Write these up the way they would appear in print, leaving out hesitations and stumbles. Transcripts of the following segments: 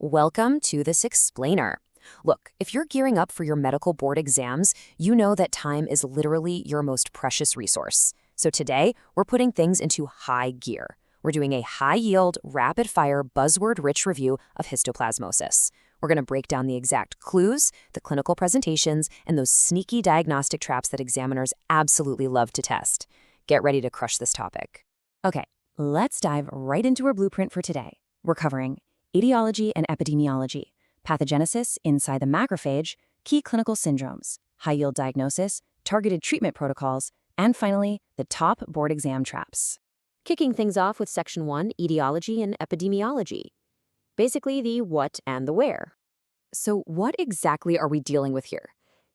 Welcome to this explainer. Look, if you're gearing up for your medical board exams, you know that time is literally your most precious resource. So today, we're putting things into high gear. We're doing a high-yield, rapid-fire, buzzword-rich review of histoplasmosis. We're going to break down the exact clues, the clinical presentations, and those sneaky diagnostic traps that examiners absolutely love to test. Get ready to crush this topic. Okay, let's dive right into our blueprint for today. We're covering etiology and epidemiology, pathogenesis inside the macrophage, key clinical syndromes, high-yield diagnosis, targeted treatment protocols, and finally, the top board exam traps. Kicking things off with Section 1, Etiology and Epidemiology. Basically the what and the where. So what exactly are we dealing with here?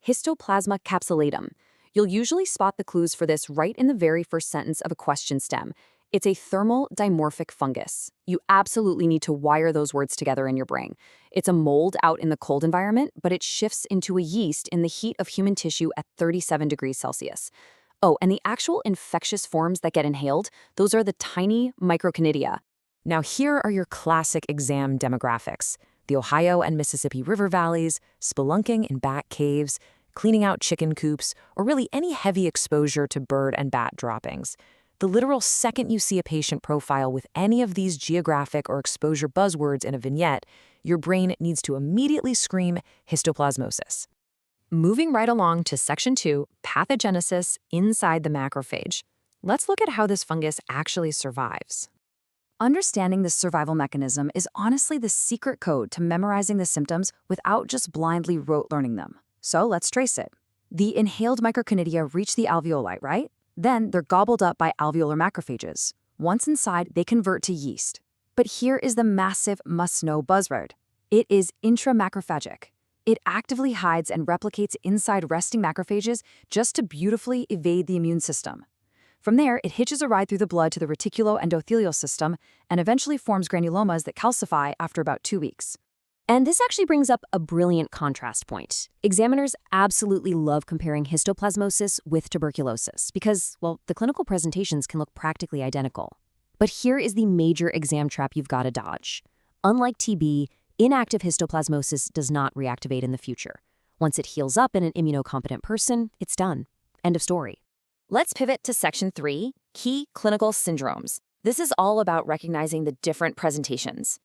Histoplasma capsulatum. You'll usually spot the clues for this right in the very first sentence of a question stem. It's a thermal dimorphic fungus. You absolutely need to wire those words together in your brain. It's a mold out in the cold environment, but it shifts into a yeast in the heat of human tissue at 37 degrees Celsius. Oh, and the actual infectious forms that get inhaled, those are the tiny microconidia. Now here are your classic exam demographics: the Ohio and Mississippi River valleys, spelunking in bat caves, cleaning out chicken coops, or really any heavy exposure to bird and bat droppings. The literal second you see a patient profile with any of these geographic or exposure buzzwords in a vignette, your brain needs to immediately scream histoplasmosis. Moving right along to Section 2, pathogenesis inside the macrophage. Let's look at how this fungus actually survives. Understanding this survival mechanism is honestly the secret code to memorizing the symptoms without just blindly rote learning them. So let's trace it. The inhaled microconidia reach the alveoli, right? Then they're gobbled up by alveolar macrophages. Once inside, they convert to yeast. But here is the massive must-know buzzword. It is intramacrophagic. It actively hides and replicates inside resting macrophages just to beautifully evade the immune system. From there, it hitches a ride through the blood to the reticuloendothelial system and eventually forms granulomas that calcify after about 2 weeks. And this actually brings up a brilliant contrast point. Examiners absolutely love comparing histoplasmosis with tuberculosis because, well, the clinical presentations can look practically identical. But here is the major exam trap you've got to dodge. Unlike TB, inactive histoplasmosis does not reactivate in the future. Once it heals up in an immunocompetent person, it's done. End of story. Let's pivot to Section 3, Key Clinical Syndromes. This is all about recognizing the different presentations.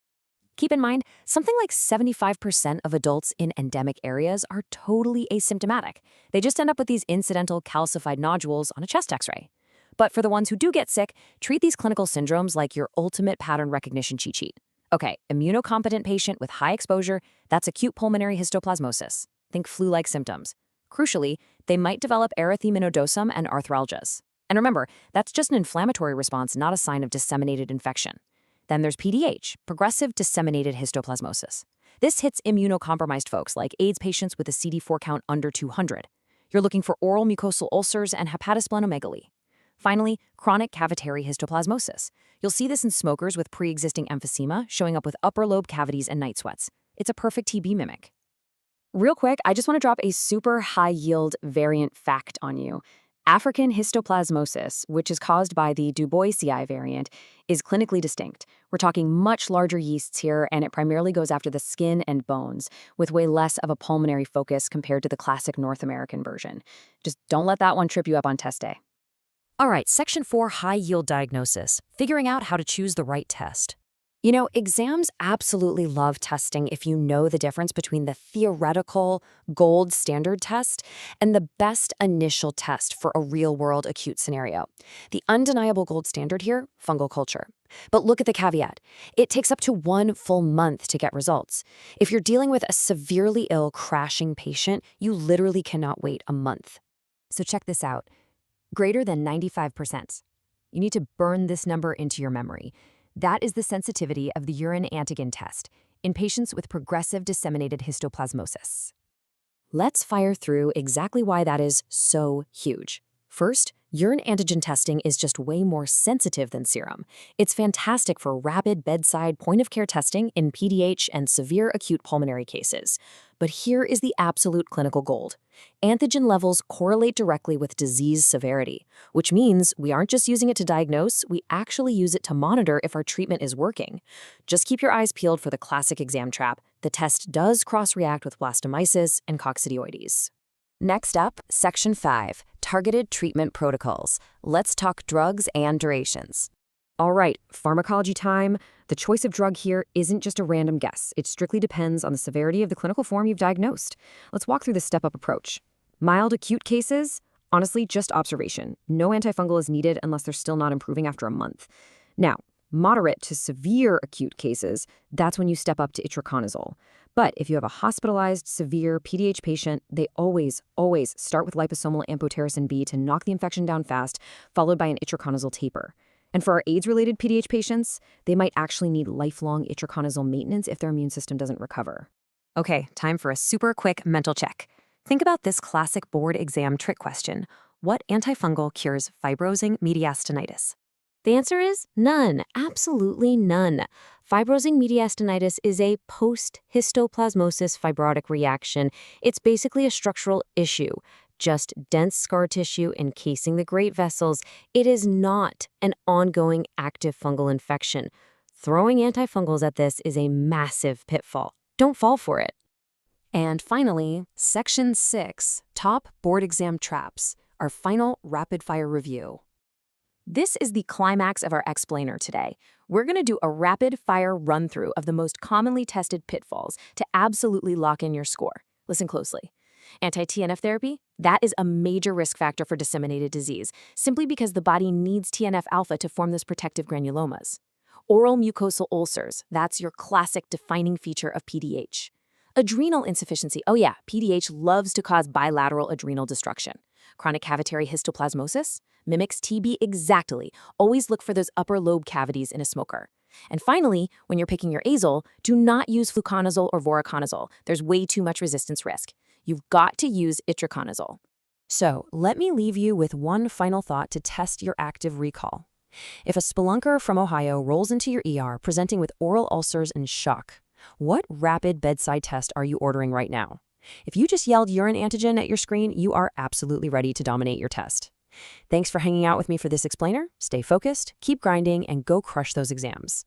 Keep in mind, something like 75% of adults in endemic areas are totally asymptomatic. They just end up with these incidental calcified nodules on a chest x-ray. But for the ones who do get sick, treat these clinical syndromes like your ultimate pattern recognition cheat sheet. Okay, immunocompetent patient with high exposure, that's acute pulmonary histoplasmosis. Think flu-like symptoms. Crucially, they might develop erythema nodosum and arthralgias. And remember, that's just an inflammatory response, not a sign of disseminated infection. Then there's PDH, progressive disseminated histoplasmosis. This hits immunocompromised folks like AIDS patients with a CD4 count under 200. You're looking for oral mucosal ulcers and hepatosplenomegaly. Finally, chronic cavitary histoplasmosis. You'll see this in smokers with pre-existing emphysema showing up with upper lobe cavities and night sweats. It's a perfect TB mimic. Real quick, I just want to drop a super high-yield variant fact on you. African histoplasmosis, which is caused by the Duboisii variant, is clinically distinct. We're talking much larger yeasts here, and it primarily goes after the skin and bones, with way less of a pulmonary focus compared to the classic North American version. Just don't let that one trip you up on test day. All right, Section 4, High-Yield Diagnosis, figuring out how to choose the right test. You know, exams absolutely love testing if you know the difference between the theoretical gold standard test and the best initial test for a real-world acute scenario. The undeniable gold standard here, fungal culture. But look at the caveat. It takes up to 1 full month to get results. If you're dealing with a severely ill, crashing patient, you literally cannot wait a month. So check this out. Greater than 95%. You need to burn this number into your memory. That is the sensitivity of the urine antigen test in patients with progressive disseminated histoplasmosis. Let's fire through exactly why that is so huge. First, Urine antigen testing is just way more sensitive than serum. It's fantastic for rapid bedside point-of-care testing in PDH and severe acute pulmonary cases. But here is the absolute clinical gold. Antigen levels correlate directly with disease severity, which means we aren't just using it to diagnose, we actually use it to monitor if our treatment is working. Just keep your eyes peeled for the classic exam trap. The test does cross-react with blastomyces and coccidioides. Next up, Section 5, Targeted Treatment Protocols. Let's talk drugs and durations. All right, pharmacology time. The choice of drug here isn't just a random guess. It strictly depends on the severity of the clinical form you've diagnosed. Let's walk through the step-up approach. Mild acute cases, honestly, just observation. No antifungal is needed unless they're still not improving after a month. Now, moderate to severe acute cases, that's when you step up to itraconazole. But if you have a hospitalized, severe PDH patient, they always start with liposomal amphotericin B to knock the infection down fast, followed by an itraconazole taper. And for our AIDS-related PDH patients, they might actually need lifelong itraconazole maintenance if their immune system doesn't recover. Okay, time for a super quick mental check. Think about this classic board exam trick question. What antifungal cures fibrosing mediastinitis? The answer is none, absolutely none. Fibrosing mediastinitis is a post-histoplasmosis fibrotic reaction. It's basically a structural issue, just dense scar tissue encasing the great vessels. It is not an ongoing active fungal infection. Throwing antifungals at this is a massive pitfall. Don't fall for it. And finally, Section 6, Top Board Exam Traps, our final rapid-fire review. This is the climax of our explainer today. We're going to do a rapid-fire run-through of the most commonly tested pitfalls to absolutely lock in your score. Listen closely. Anti-TNF therapy? That is a major risk factor for disseminated disease, simply because the body needs TNF-alpha to form those protective granulomas. Oral mucosal ulcers, that's your classic defining feature of PDH. Adrenal insufficiency, oh yeah, PDH loves to cause bilateral adrenal destruction. Chronic cavitary histoplasmosis mimics TB exactly. Always look for those upper lobe cavities in a smoker. And finally, when you're picking your azole, do not use fluconazole or voriconazole. There's way too much resistance risk. You've got to use itraconazole. So, let me leave you with one final thought to test your active recall. If a spelunker from Ohio rolls into your ER presenting with oral ulcers and shock, what rapid bedside test are you ordering right now? If you just yelled urine antigen at your screen, you are absolutely ready to dominate your test. Thanks for hanging out with me for this explainer. Stay focused, keep grinding, and go crush those exams.